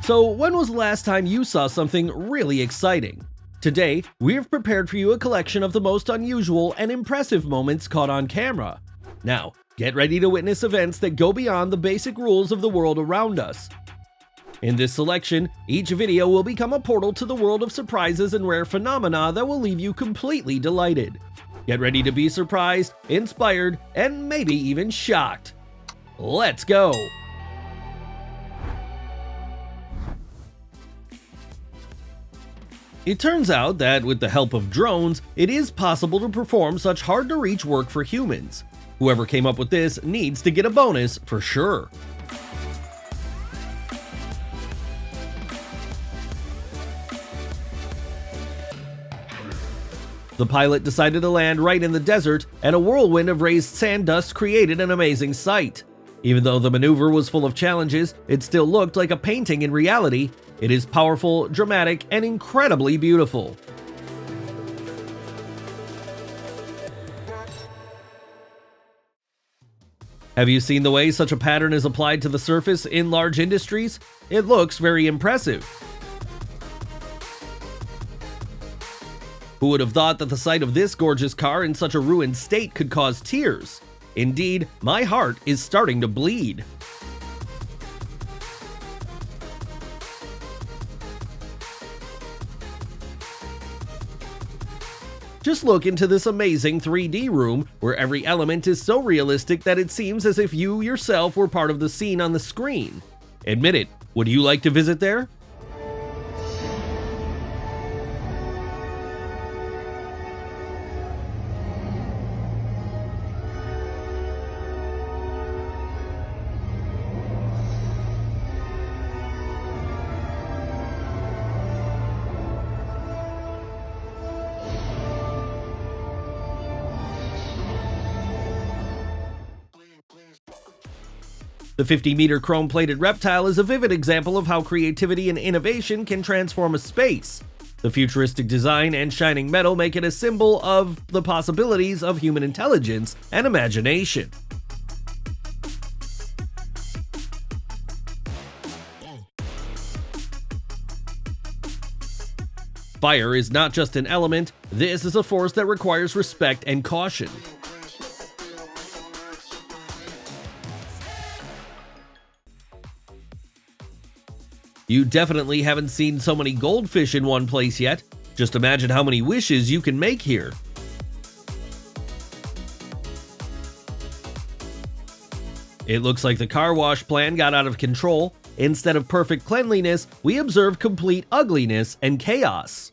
So, when was the last time you saw something really exciting? Today, we've prepared for you a collection of the most unusual and impressive moments caught on camera. Now, get ready to witness events that go beyond the basic rules of the world around us. In this selection, each video will become a portal to the world of surprises and rare phenomena that will leave you completely delighted. Get ready to be surprised, inspired, and maybe even shocked. Let's go! It turns out that with the help of drones, it is possible to perform such hard-to-reach work for humans. Whoever came up with this needs to get a bonus for sure. The pilot decided to land right in the desert, and a whirlwind of raised sand dust created an amazing sight. Even though the maneuver was full of challenges, it still looked like a painting in reality. It is powerful, dramatic, and incredibly beautiful. Have you seen the way such a pattern is applied to the surface in large industries? It looks very impressive. Who would have thought that the sight of this gorgeous car in such a ruined state could cause tears? Indeed, my heart is starting to bleed. Just look into this amazing 3D room, where every element is so realistic that it seems as if you yourself were part of the scene on the screen. Admit it, would you like to visit there? The 50-meter chrome-plated reptile is a vivid example of how creativity and innovation can transform a space. The futuristic design and shining metal make it a symbol of the possibilities of human intelligence and imagination. Fire is not just an element, this is a force that requires respect and caution. You definitely haven't seen so many goldfish in one place yet. Just imagine how many wishes you can make here. It looks like the car wash plan got out of control. Instead of perfect cleanliness, we observe complete ugliness and chaos.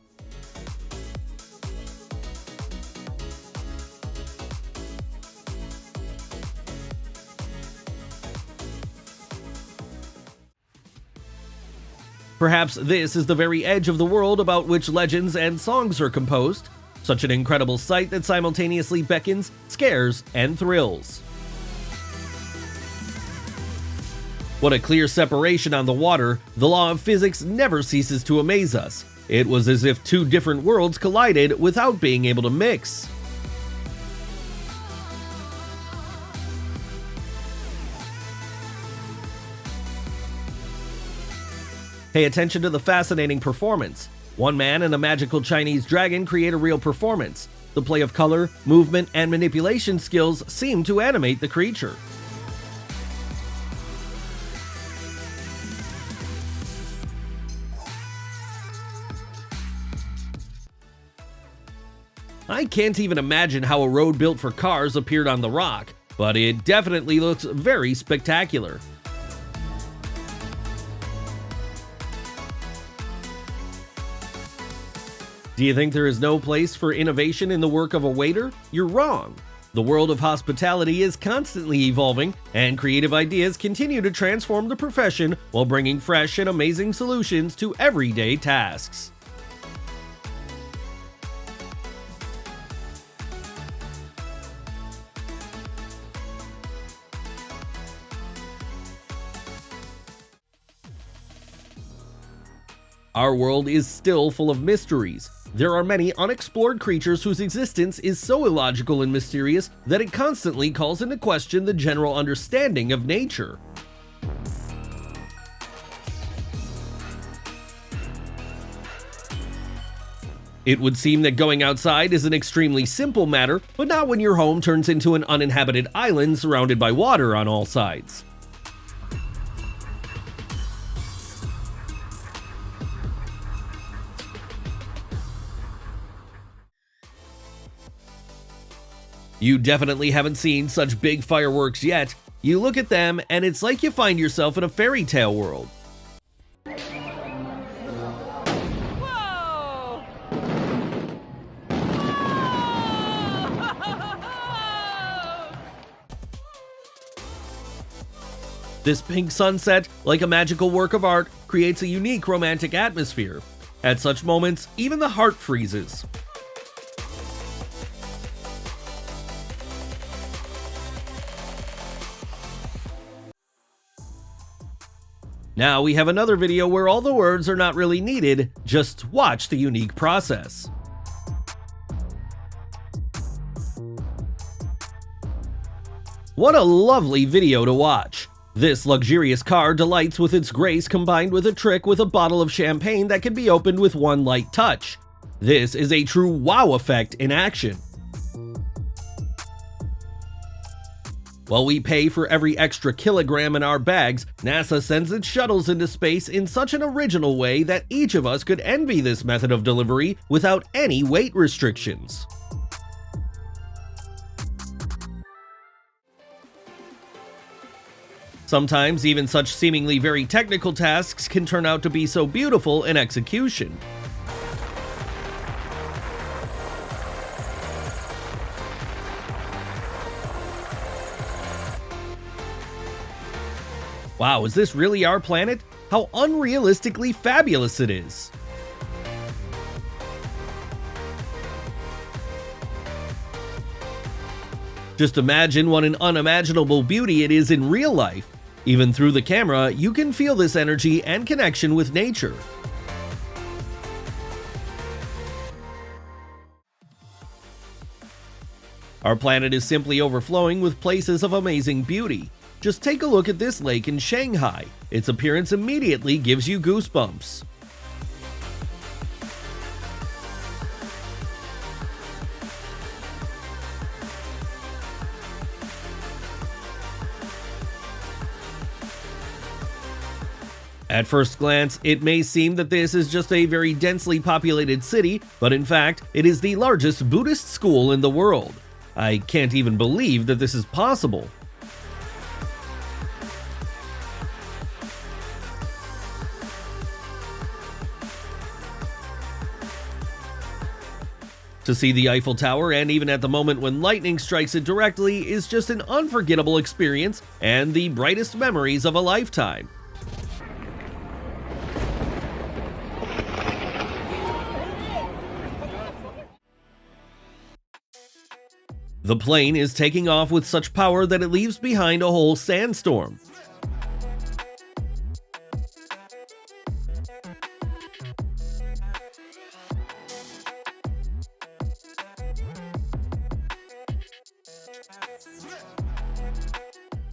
Perhaps this is the very edge of the world about which legends and songs are composed. Such an incredible sight that simultaneously beckons, scares, and thrills. What a clear separation on the water. The law of physics never ceases to amaze us. It was as if two different worlds collided without being able to mix. Pay attention to the fascinating performance. One man and a magical Chinese dragon create a real performance. The play of color, movement, and manipulation skills seem to animate the creature. I can't even imagine how a road built for cars appeared on the rock, but it definitely looks very spectacular. Do you think there is no place for innovation in the work of a waiter? You're wrong. The world of hospitality is constantly evolving, and creative ideas continue to transform the profession while bringing fresh and amazing solutions to everyday tasks. Our world is still full of mysteries. There are many unexplored creatures whose existence is so illogical and mysterious that it constantly calls into question the general understanding of nature. It would seem that going outside is an extremely simple matter, but not when your home turns into an uninhabited island surrounded by water on all sides. You definitely haven't seen such big fireworks yet. You look at them, and it's like you find yourself in a fairy tale world. Whoa! This pink sunset, like a magical work of art, creates a unique romantic atmosphere. At such moments, even the heart freezes. Now we have another video where all the words are not really needed, just watch the unique process. What a lovely video to watch! This luxurious car delights with its grace combined with a trick with a bottle of champagne that can be opened with one light touch. This is a true wow effect in action. While we pay for every extra kilogram in our bags, NASA sends its shuttles into space in such an original way that each of us could envy this method of delivery without any weight restrictions. Sometimes even such seemingly very technical tasks can turn out to be so beautiful in execution. Wow, is this really our planet? How unrealistically fabulous it is! Just imagine what an unimaginable beauty it is in real life. Even through the camera, you can feel this energy and connection with nature. Our planet is simply overflowing with places of amazing beauty. Just take a look at this lake in Shanghai. Its appearance immediately gives you goosebumps. At first glance, it may seem that this is just a very densely populated city, but in fact, it is the largest Buddhist school in the world. I can't even believe that this is possible. To see the Eiffel Tower, and even at the moment when lightning strikes it directly, is just an unforgettable experience and the brightest memories of a lifetime. The plane is taking off with such power that it leaves behind a whole sandstorm.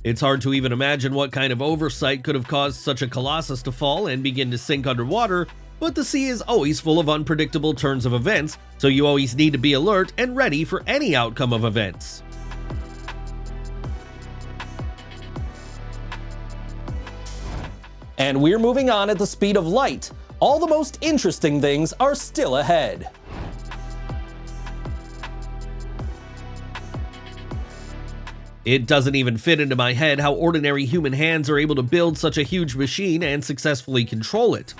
It's hard to even imagine what kind of oversight could have caused such a colossus to fall and begin to sink underwater, but the sea is always full of unpredictable turns of events, so you always need to be alert and ready for any outcome of events. And we're moving on at the speed of light. All the most interesting things are still ahead. It doesn't even fit into my head how ordinary human hands are able to build such a huge machine and successfully control it.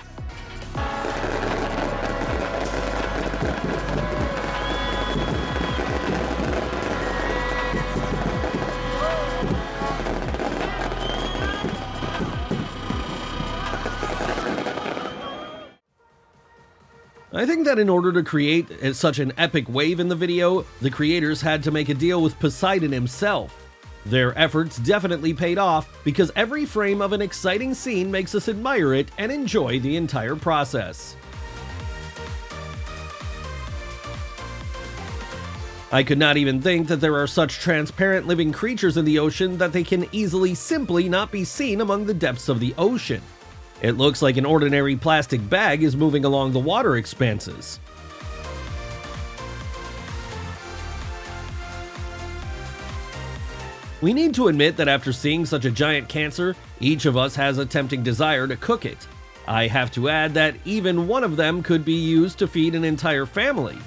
I think that in order to create such an epic wave in the video, the creators had to make a deal with Poseidon himself. Their efforts definitely paid off because every frame of an exciting scene makes us admire it and enjoy the entire process. I could not even think that there are such transparent living creatures in the ocean that they can easily simply not be seen among the depths of the ocean. It looks like an ordinary plastic bag is moving along the water expanses. We need to admit that after seeing such a giant cancer, each of us has a tempting desire to cook it. I have to add that even one of them could be used to feed an entire family.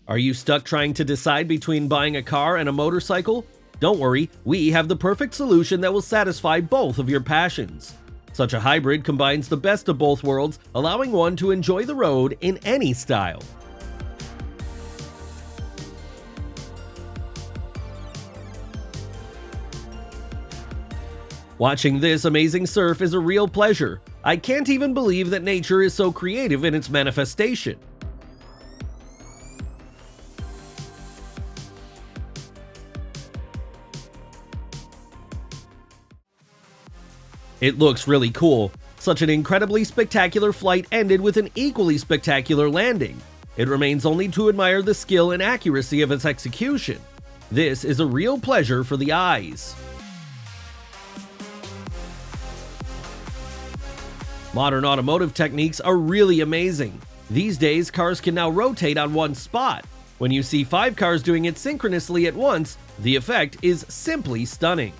Are you stuck trying to decide between buying a car and a motorcycle? Don't worry, we have the perfect solution that will satisfy both of your passions. Such a hybrid combines the best of both worlds, allowing one to enjoy the road in any style. Watching this amazing surf is a real pleasure. I can't even believe that nature is so creative in its manifestation. It looks really cool. Such an incredibly spectacular flight ended with an equally spectacular landing. It remains only to admire the skill and accuracy of its execution. This is a real pleasure for the eyes. Modern automotive techniques are really amazing. These days, cars can now rotate on one spot. When you see 5 cars doing it synchronously at once, the effect is simply stunning.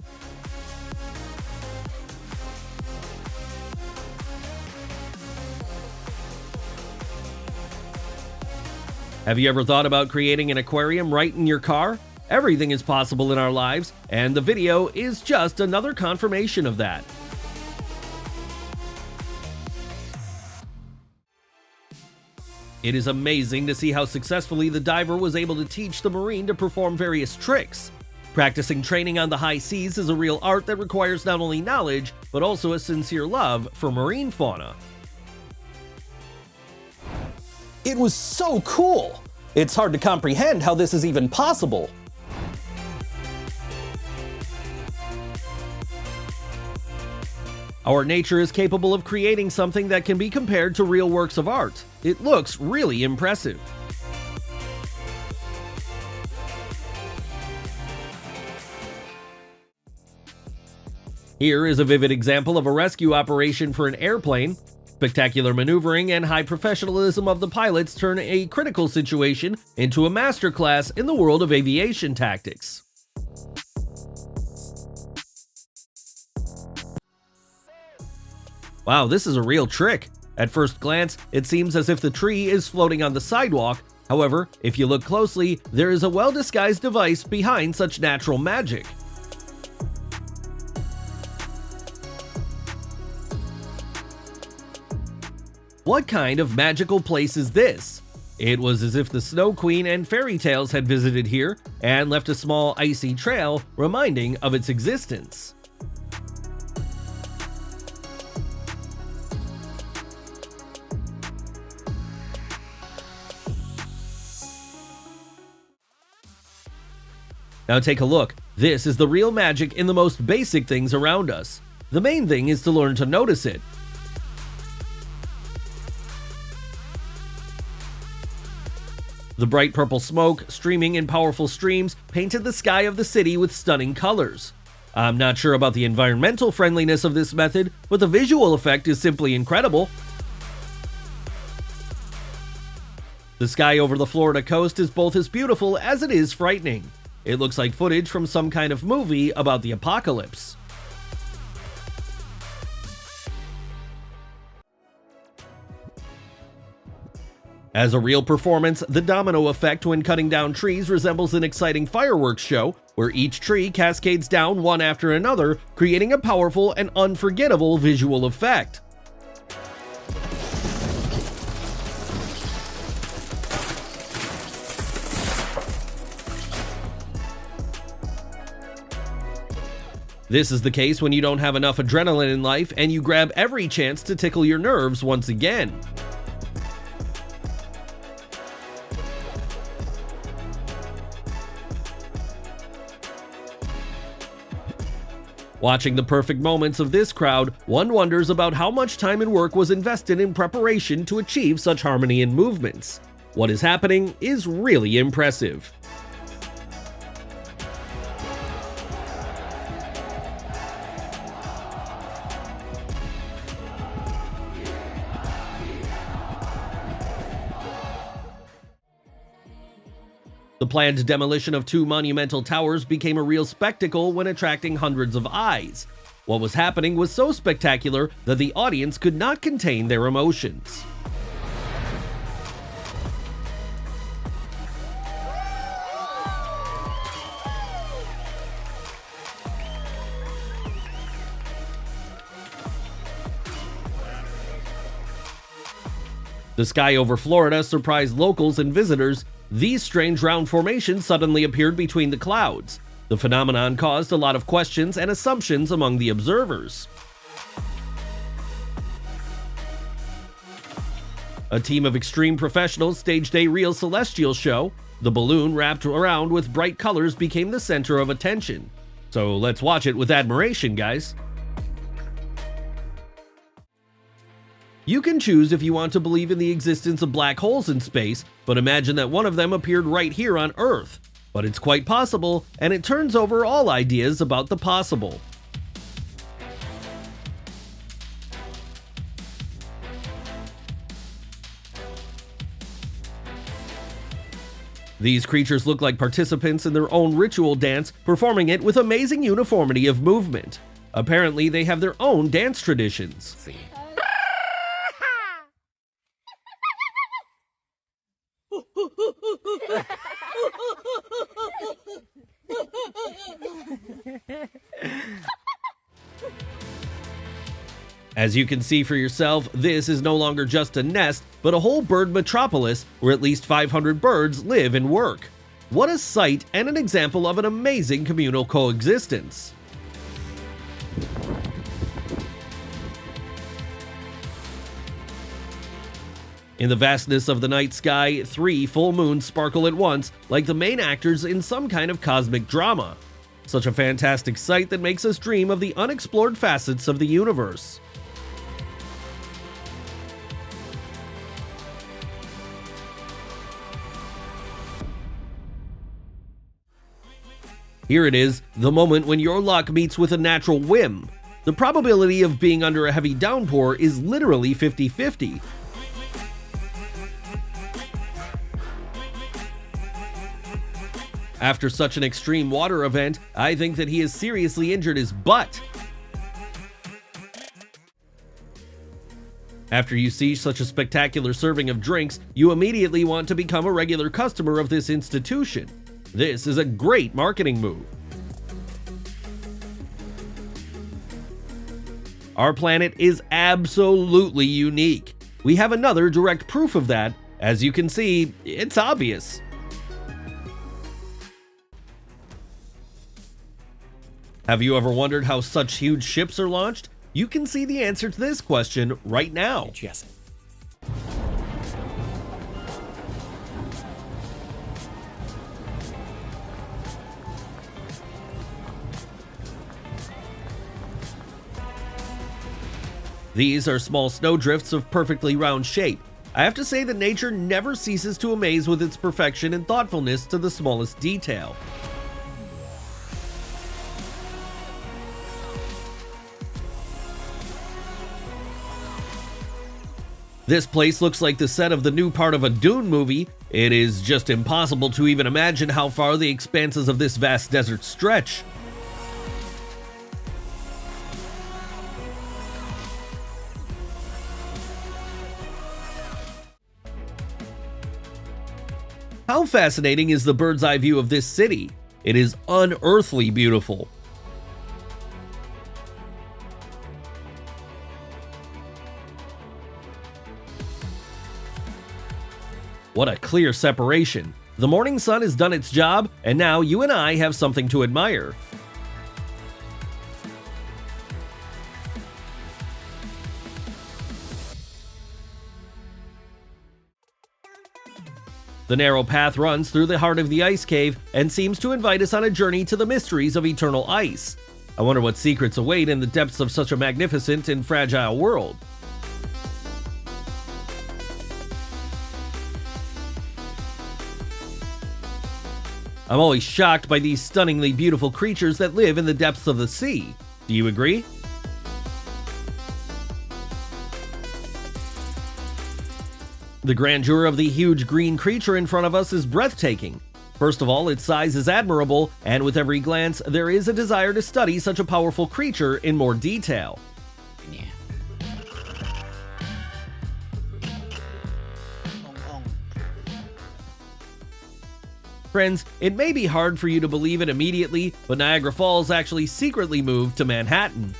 Have you ever thought about creating an aquarium right in your car? Everything is possible in our lives, and the video is just another confirmation of that. It is amazing to see how successfully the diver was able to teach the Marine to perform various tricks. Practicing training on the high seas is a real art that requires not only knowledge, but also a sincere love for marine fauna. It was so cool! It's hard to comprehend how this is even possible. Our nature is capable of creating something that can be compared to real works of art. It looks really impressive. Here is a vivid example of a rescue operation for an airplane. Spectacular maneuvering and high professionalism of the pilots turn a critical situation into a masterclass in the world of aviation tactics. Wow, this is a real trick. At first glance, it seems as if the tree is floating on the sidewalk. However, if you look closely, there is a well-disguised device behind such natural magic. What kind of magical place is this? It was as if the Snow Queen and fairy tales had visited here and left a small icy trail reminding of its existence. Now take a look. This is the real magic in the most basic things around us. The main thing is to learn to notice it. The bright purple smoke, streaming in powerful streams, painted the sky of the city with stunning colors. I'm not sure about the environmental friendliness of this method, but the visual effect is simply incredible. The sky over the Florida coast is both as beautiful as it is frightening. It looks like footage from some kind of movie about the apocalypse. As a real performance, the domino effect when cutting down trees resembles an exciting fireworks show, where each tree cascades down one after another, creating a powerful and unforgettable visual effect. This is the case when you don't have enough adrenaline in life and you grab every chance to tickle your nerves once again. Watching the perfect moments of this crowd, one wonders about how much time and work was invested in preparation to achieve such harmony in movements. What is happening is really impressive. The planned demolition of 2 monumental towers became a real spectacle when attracting hundreds of eyes. What was happening was so spectacular that the audience could not contain their emotions. The sky over Florida surprised locals and visitors. These strange round formations suddenly appeared between the clouds. The phenomenon caused a lot of questions and assumptions among the observers. A team of extreme professionals staged a real celestial show. The balloon wrapped around with bright colors became the center of attention. So let's watch it with admiration, guys. You can choose if you want to believe in the existence of black holes in space, but imagine that one of them appeared right here on Earth. But it's quite possible, and it turns over all ideas about the possible. These creatures look like participants in their own ritual dance, performing it with amazing uniformity of movement. Apparently, they have their own dance traditions. As you can see for yourself, this is no longer just a nest, but a whole bird metropolis where at least 500 birds live and work. What a sight and an example of an amazing communal coexistence. In the vastness of the night sky, 3 full moons sparkle at once, like the main actors in some kind of cosmic drama. Such a fantastic sight that makes us dream of the unexplored facets of the universe. Here it is, the moment when your luck meets with a natural whim. The probability of being under a heavy downpour is literally 50-50. After such an extreme water event, I think that he has seriously injured his butt. After you see such a spectacular serving of drinks, you immediately want to become a regular customer of this institution. This is a great marketing move. Our planet is absolutely unique. We have another direct proof of that. As you can see, it's obvious. Have you ever wondered how such huge ships are launched? You can see the answer to this question right now. Yes. These are small snowdrifts of perfectly round shape. I have to say that nature never ceases to amaze with its perfection and thoughtfulness to the smallest detail. This place looks like the set of the new part of a Dune movie. It is just impossible to even imagine how far the expanses of this vast desert stretch. How fascinating is the bird's eye view of this city? It is unearthly beautiful. What a clear separation. The morning sun has done its job, and now you and I have something to admire. The narrow path runs through the heart of the ice cave and seems to invite us on a journey to the mysteries of eternal ice. I wonder what secrets await in the depths of such a magnificent and fragile world. I'm always shocked by these stunningly beautiful creatures that live in the depths of the sea. Do you agree? The grandeur of the huge green creature in front of us is breathtaking. First of all, its size is admirable, and with every glance, there is a desire to study such a powerful creature in more detail. Yeah. Friends, it may be hard for you to believe it immediately, but Niagara Falls actually secretly moved to Manhattan.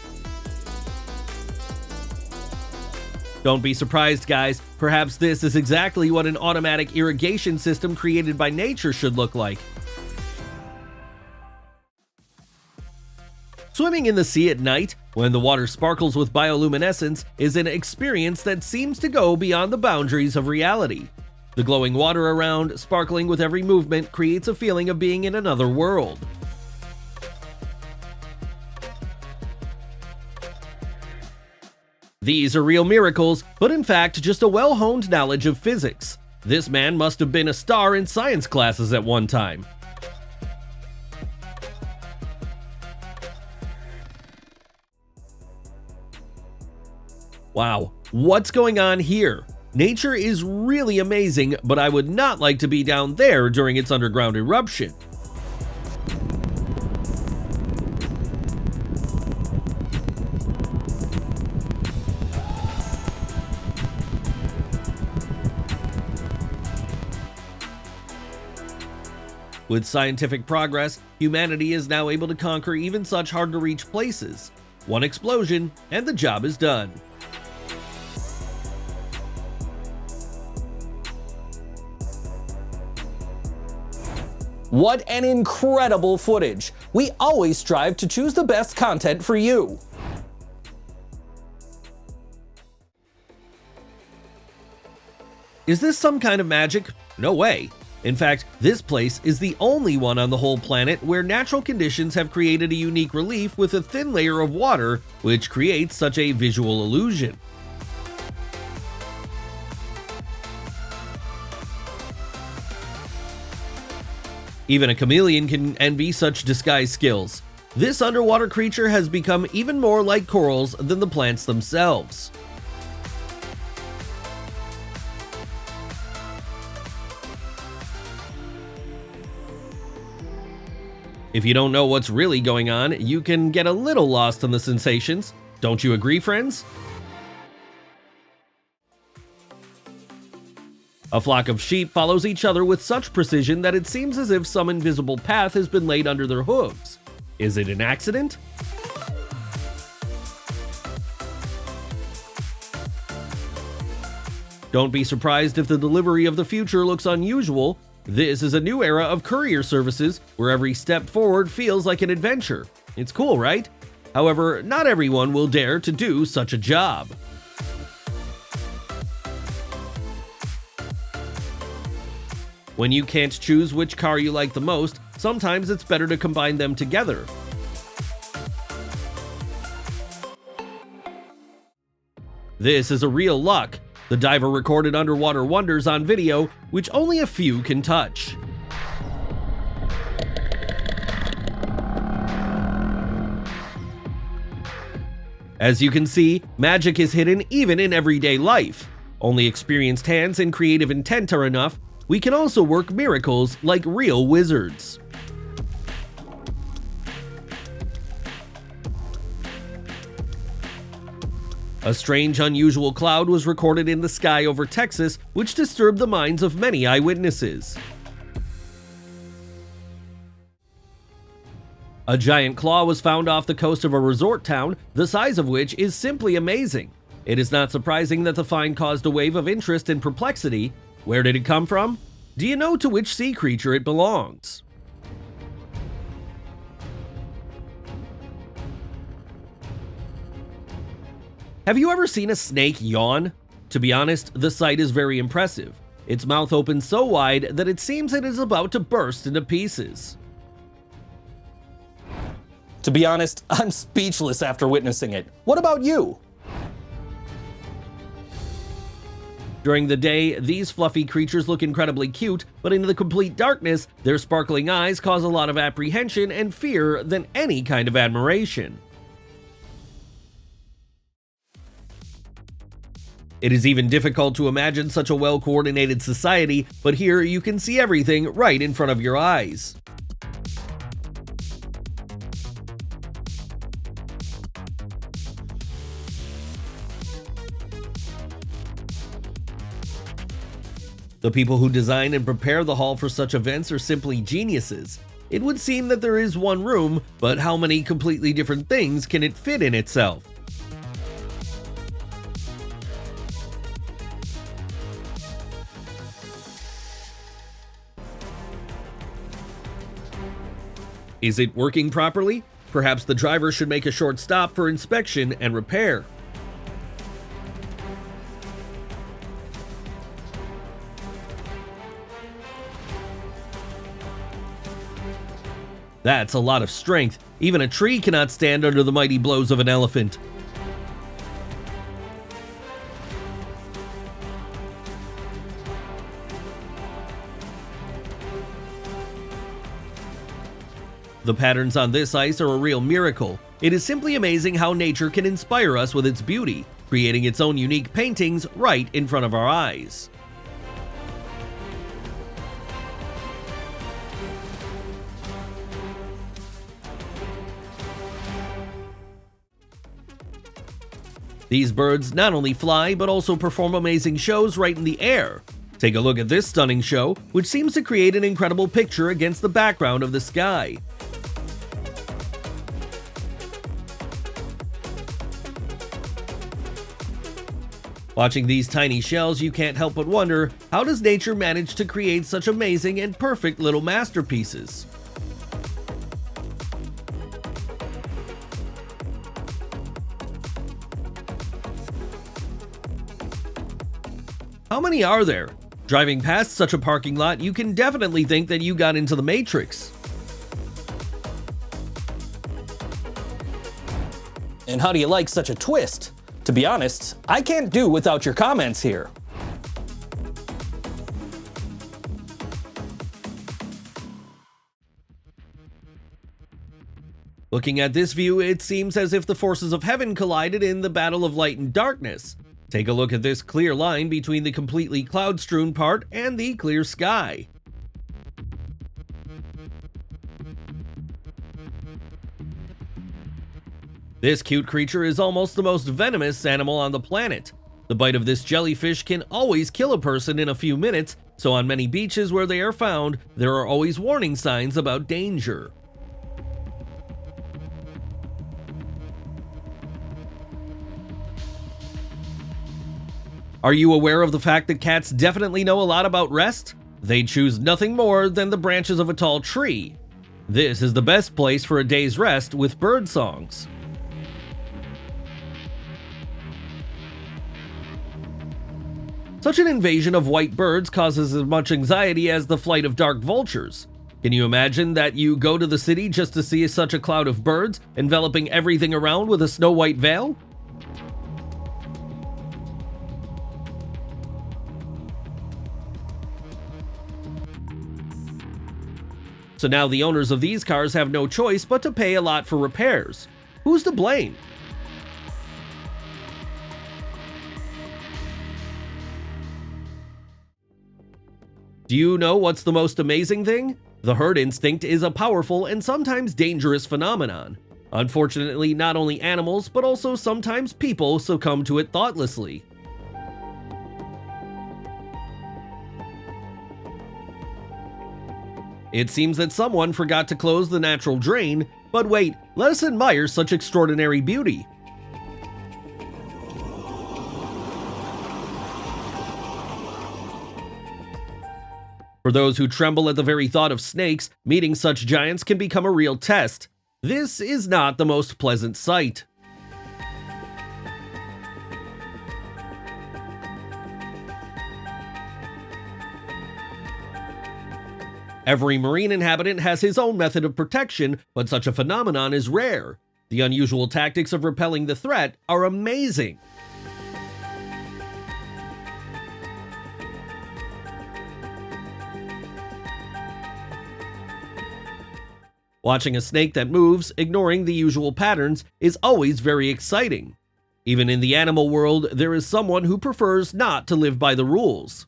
Don't be surprised, guys. Perhaps this is exactly what an automatic irrigation system created by nature should look like. Swimming in the sea at night, when the water sparkles with bioluminescence, is an experience that seems to go beyond the boundaries of reality. The glowing water around, sparkling with every movement, creates a feeling of being in another world. These are real miracles, but in fact just a well-honed knowledge of physics. This man must have been a star in science classes at one time. Wow, what's going on here? Nature is really amazing, but I would not like to be down there during its underground eruption. With scientific progress, humanity is now able to conquer even such hard-to-reach places. One explosion, and the job is done. What an incredible footage! We always strive to choose the best content for you. Is this some kind of magic? No way. In fact, this place is the only one on the whole planet where natural conditions have created a unique relief with a thin layer of water, which creates such a visual illusion. Even a chameleon can envy such disguise skills. This underwater creature has become even more like corals than the plants themselves. If you don't know what's really going on, you can get a little lost in the sensations. Don't you agree, friends? A flock of sheep follows each other with such precision that it seems as if some invisible path has been laid under their hooves. Is it an accident? Don't be surprised if the delivery of the future looks unusual. This is a new era of courier services where every step forward feels like an adventure. It's cool, right? However, not everyone will dare to do such a job. When you can't choose which car you like the most, sometimes it's better to combine them together. This is a real luck. The diver recorded underwater wonders on video, which only a few can touch. As you can see, magic is hidden even in everyday life. Only experienced hands and creative intent are enough. We can also work miracles like real wizards. A strange, unusual cloud was recorded in the sky over Texas, which disturbed the minds of many eyewitnesses. A giant claw was found off the coast of a resort town, the size of which is simply amazing. It is not surprising that the find caused a wave of interest and perplexity. Where did it come from? Do you know to which sea creature it belongs? Have you ever seen a snake yawn? To be honest, the sight is very impressive. Its mouth opens so wide that it seems it is about to burst into pieces. To be honest, I'm speechless after witnessing it. What about you? During the day, these fluffy creatures look incredibly cute, but in the complete darkness, their sparkling eyes cause a lot of apprehension and fear than any kind of admiration. It is even difficult to imagine such a well-coordinated society, but here you can see everything right in front of your eyes. The people who design and prepare the hall for such events are simply geniuses. It would seem that there is one room, but how many completely different things can it fit in itself? Is it working properly? Perhaps the driver should make a short stop for inspection and repair. That's a lot of strength. Even a tree cannot stand under the mighty blows of an elephant. The patterns on this ice are a real miracle. It is simply amazing how nature can inspire us with its beauty, creating its own unique paintings right in front of our eyes. These birds not only fly, but also perform amazing shows right in the air. Take a look at this stunning show, which seems to create an incredible picture against the background of the sky. Watching these tiny shells, you can't help but wonder, how does nature manage to create such amazing and perfect little masterpieces? How many are there? Driving past such a parking lot, you can definitely think that you got into the Matrix. And how do you like such a twist? To be honest, I can't do without your comments here. Looking at this view, it seems as if the forces of heaven collided in the battle of light and darkness. Take a look at this clear line between the completely cloud-strewn part and the clear sky. This cute creature is almost the most venomous animal on the planet. The bite of this jellyfish can always kill a person in a few minutes, so on many beaches where they are found, there are always warning signs about danger. Are you aware of the fact that cats definitely know a lot about rest? They choose nothing more than the branches of a tall tree. This is the best place for a day's rest with bird songs. Such an invasion of white birds causes as much anxiety as the flight of dark vultures. Can you imagine that you go to the city just to see such a cloud of birds, enveloping everything around with a snow-white veil? So now the owners of these cars have no choice but to pay a lot for repairs. Who's to blame? Do you know what's the most amazing thing? The herd instinct is a powerful and sometimes dangerous phenomenon. Unfortunately, not only animals, but also sometimes people succumb to it thoughtlessly. It seems that someone forgot to close the natural drain, but wait, let us admire such extraordinary beauty. For those who tremble at the very thought of snakes, meeting such giants can become a real test. This is not the most pleasant sight. Every marine inhabitant has his own method of protection, but such a phenomenon is rare. The unusual tactics of repelling the threat are amazing. Watching a snake that moves, ignoring the usual patterns, is always very exciting. Even in the animal world, there is someone who prefers not to live by the rules.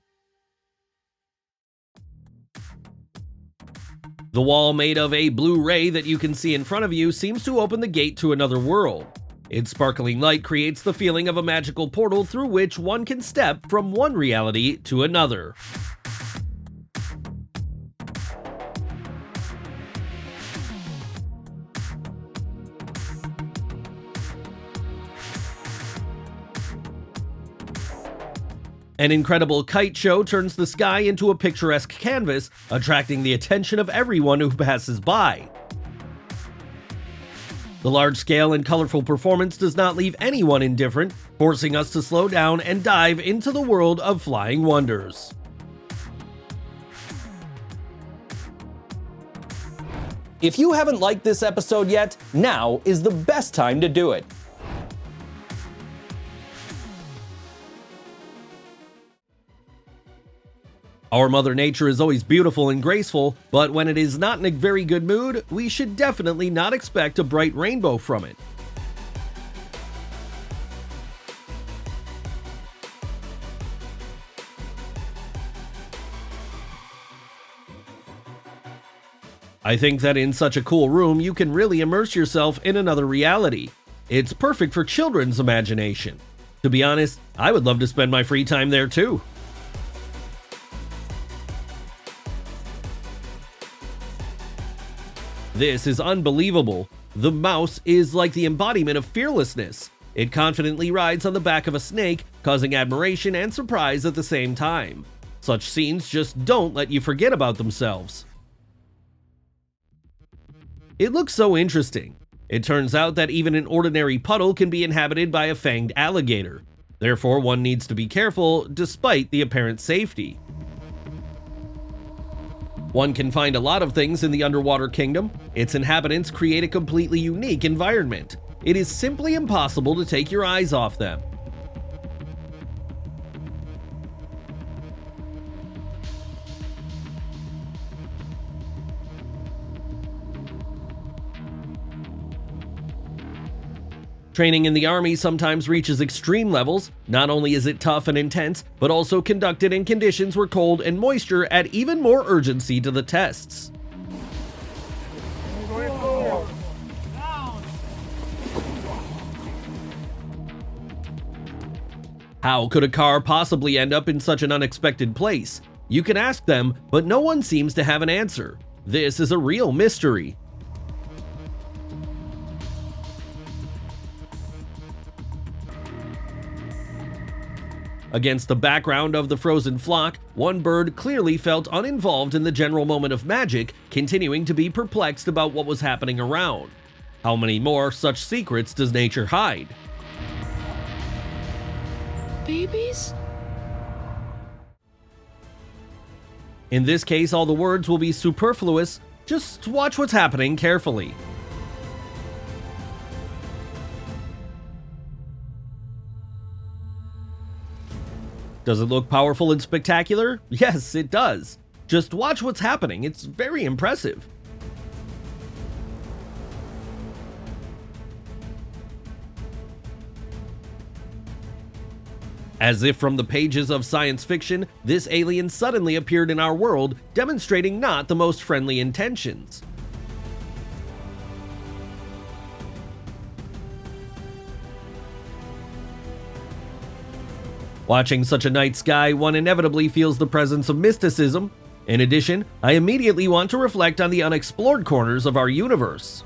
The wall made of a blue ray that you can see in front of you seems to open the gate to another world. Its sparkling light creates the feeling of a magical portal through which one can step from one reality to another. An incredible kite show turns the sky into a picturesque canvas, attracting the attention of everyone who passes by. The large-scale and colorful performance does not leave anyone indifferent, forcing us to slow down and dive into the world of flying wonders. If you haven't liked this episode yet, now is the best time to do it. Our Mother Nature is always beautiful and graceful, but when it is not in a very good mood, we should definitely not expect a bright rainbow from it. I think that in such a cool room, you can really immerse yourself in another reality. It's perfect for children's imagination. To be honest, I would love to spend my free time there too. This is unbelievable. The mouse is like the embodiment of fearlessness. It confidently rides on the back of a snake, causing admiration and surprise at the same time. Such scenes just don't let you forget about themselves. It looks so interesting. It turns out that even an ordinary puddle can be inhabited by a fanged alligator. Therefore, one needs to be careful despite the apparent safety. One can find a lot of things in the underwater kingdom. Its inhabitants create a completely unique environment. It is simply impossible to take your eyes off them. Training in the army sometimes reaches extreme levels. Not only is it tough and intense, but also conducted in conditions where cold and moisture add even more urgency to the tests. How could a car possibly end up in such an unexpected place? You can ask them, but no one seems to have an answer. This is a real mystery. Against the background of the frozen flock, one bird clearly felt uninvolved in the general moment of magic, continuing to be perplexed about what was happening around. How many more such secrets does nature hide? Babies? In this case, all the words will be superfluous. Just watch what's happening carefully. Does it look powerful and spectacular? Yes, it does. Just watch what's happening. It's very impressive. As if from the pages of science fiction, this alien suddenly appeared in our world, demonstrating not the most friendly intentions. Watching such a night sky, one inevitably feels the presence of mysticism. In addition, I immediately want to reflect on the unexplored corners of our universe.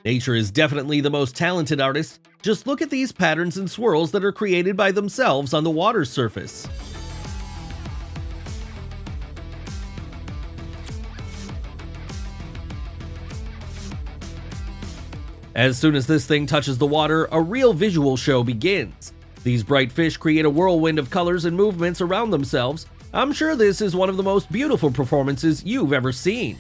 Nature is definitely the most talented artist. Just look at these patterns and swirls that are created by themselves on the water's surface. As soon as this thing touches the water, a real visual show begins. These bright fish create a whirlwind of colors and movements around themselves. I'm sure this is one of the most beautiful performances you've ever seen.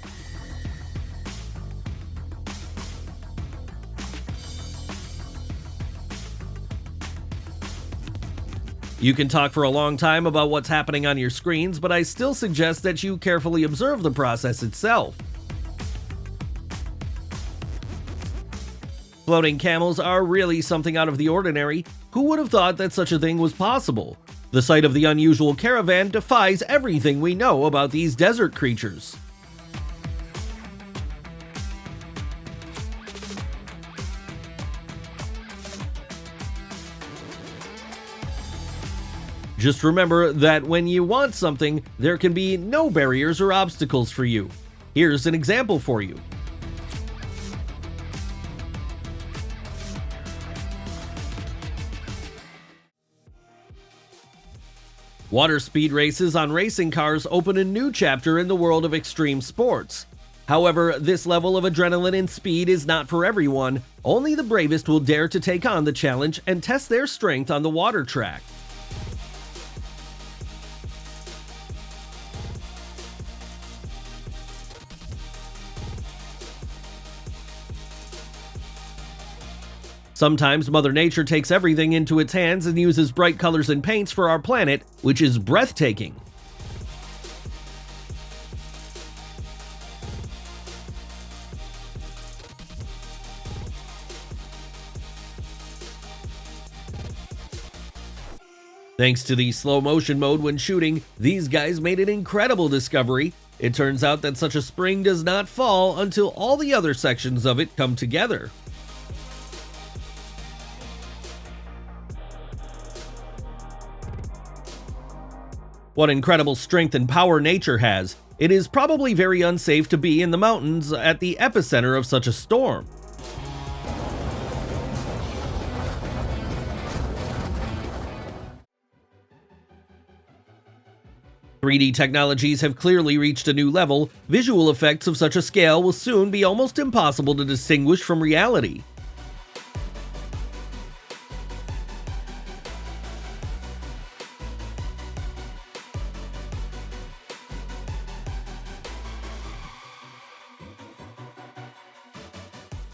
You can talk for a long time about what's happening on your screens, but I still suggest that you carefully observe the process itself. Floating camels are really something out of the ordinary. Who would have thought that such a thing was possible? The sight of the unusual caravan defies everything we know about these desert creatures. Just remember that when you want something, there can be no barriers or obstacles for you. Here's an example for you. Water speed races on racing cars open a new chapter in the world of extreme sports. However, this level of adrenaline and speed is not for everyone. Only the bravest will dare to take on the challenge and test their strength on the water track. Sometimes Mother Nature takes everything into its hands and uses bright colors and paints for our planet, which is breathtaking. Thanks to the slow motion mode when shooting, these guys made an incredible discovery. It turns out that such a spring does not fall until all the other sections of it come together. What incredible strength and power nature has. It is probably very unsafe to be in the mountains at the epicenter of such a storm. "3D technologies have clearly reached a new level. Visual effects of such a scale will soon be almost impossible to distinguish from reality."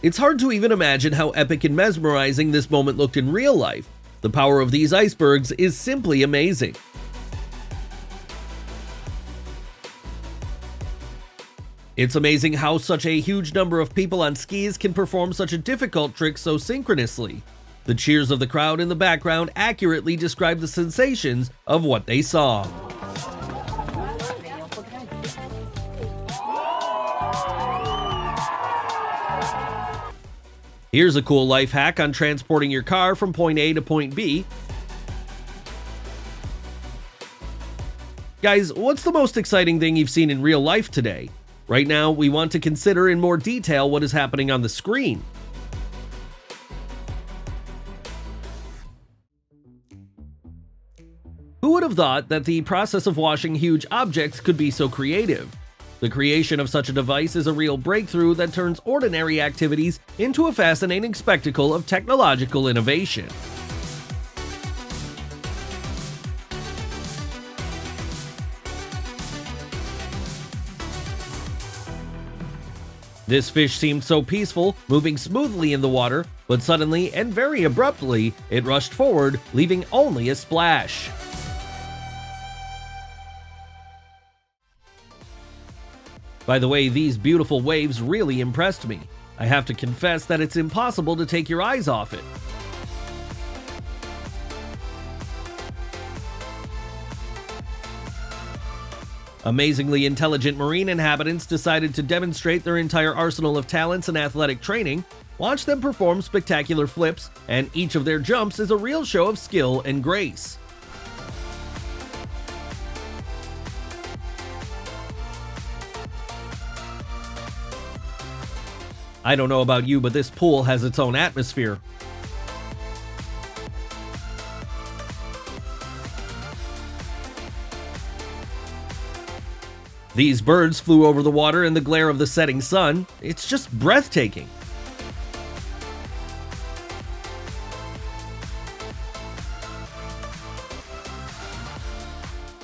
It's hard to even imagine how epic and mesmerizing this moment looked in real life. The power of these icebergs is simply amazing. It's amazing how such a huge number of people on skis can perform such a difficult trick so synchronously. The cheers of the crowd in the background accurately describe the sensations of what they saw. Here's a cool life hack on transporting your car from point A to point B. Guys, what's the most exciting thing you've seen in real life today? Right now, we want to consider in more detail what is happening on the screen. Who would have thought that the process of washing huge objects could be so creative? The creation of such a device is a real breakthrough that turns ordinary activities into a fascinating spectacle of technological innovation. This fish seemed so peaceful, moving smoothly in the water, but suddenly and very abruptly, it rushed forward, leaving only a splash. By the way, these beautiful waves really impressed me. I have to confess that it's impossible to take your eyes off it. Amazingly intelligent marine inhabitants decided to demonstrate their entire arsenal of talents and athletic training. Watch them perform spectacular flips, and each of their jumps is a real show of skill and grace. I don't know about you, but this pool has its own atmosphere. These birds flew over the water in the glare of the setting sun. It's just breathtaking.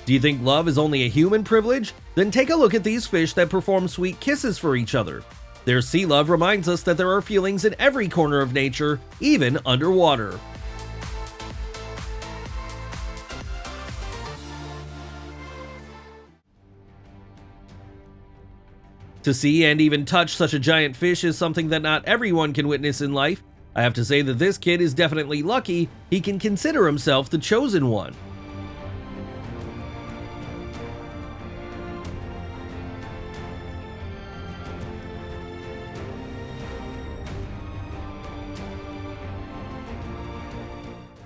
Do you think love is only a human privilege? Then take a look at these fish that perform sweet kisses for each other. Their sea love reminds us that there are feelings in every corner of nature, even underwater. To see and even touch such a giant fish is something that not everyone can witness in life. I have to say that this kid is definitely lucky he can consider himself the chosen one.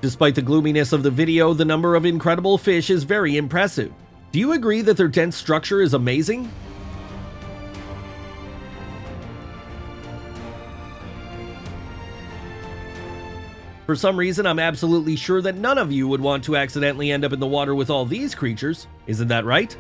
Despite the gloominess of the video, the number of incredible fish is very impressive. Do you agree that their dense structure is amazing? For some reason, I'm absolutely sure that none of you would want to accidentally end up in the water with all these creatures. Isn't that right?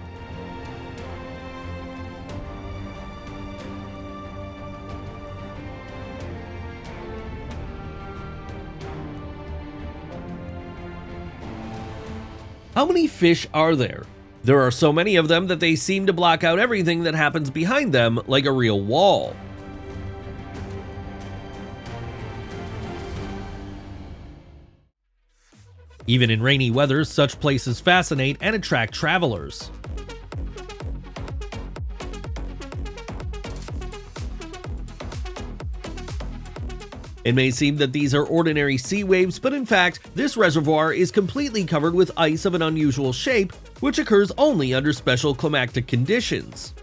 How many fish are there? There are so many of them that they seem to block out everything that happens behind them like a real wall. Even in rainy weather, such places fascinate and attract travelers. It may seem that these are ordinary sea waves, but in fact, this reservoir is completely covered with ice of an unusual shape, which occurs only under special climactic conditions.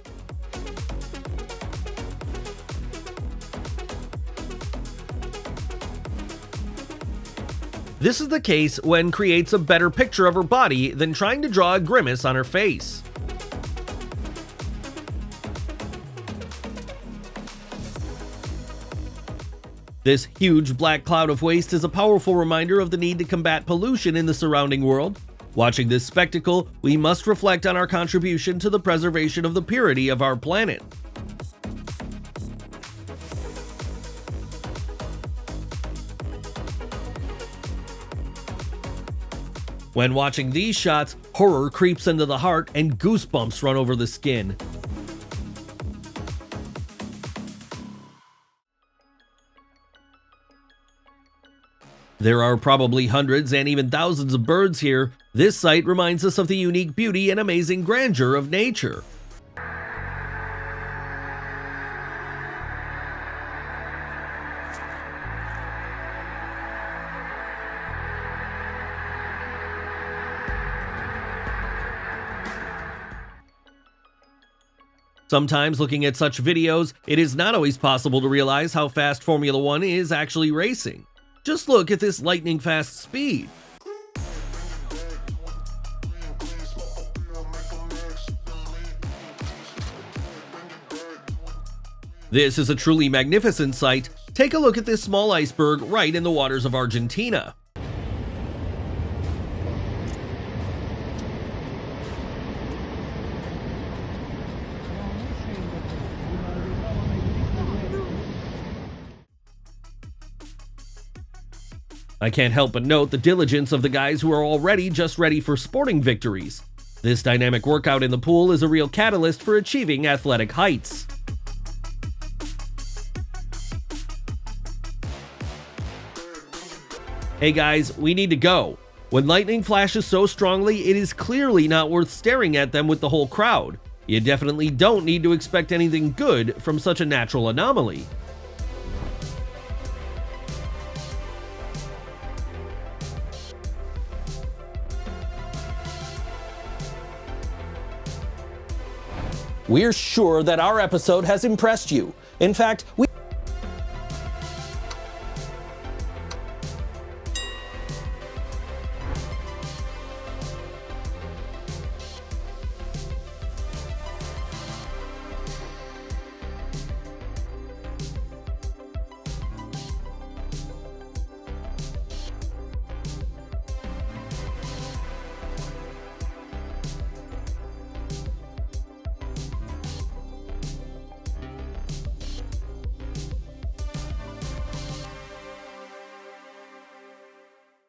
This is the case when creates a better picture of her body than trying to draw a grimace on her face. This huge black cloud of waste is a powerful reminder of the need to combat pollution in the surrounding world. Watching this spectacle, we must reflect on our contribution to the preservation of the purity of our planet. When watching these shots, horror creeps into the heart and goosebumps run over the skin. There are probably hundreds and even thousands of birds here. This sight reminds us of the unique beauty and amazing grandeur of nature. Sometimes looking at such videos, it is not always possible to realize how fast Formula One is actually racing. Just look at this lightning-fast speed. This is a truly magnificent sight. Take a look at this small iceberg right in the waters of Argentina. I can't help but note the diligence of the guys who are already just ready for sporting victories. This dynamic workout in the pool is a real catalyst for achieving athletic heights. Hey guys, we need to go. When lightning flashes so strongly, it is clearly not worth staring at them with the whole crowd. You definitely don't need to expect anything good from such a natural anomaly. We're sure that our episode has impressed you. In fact, we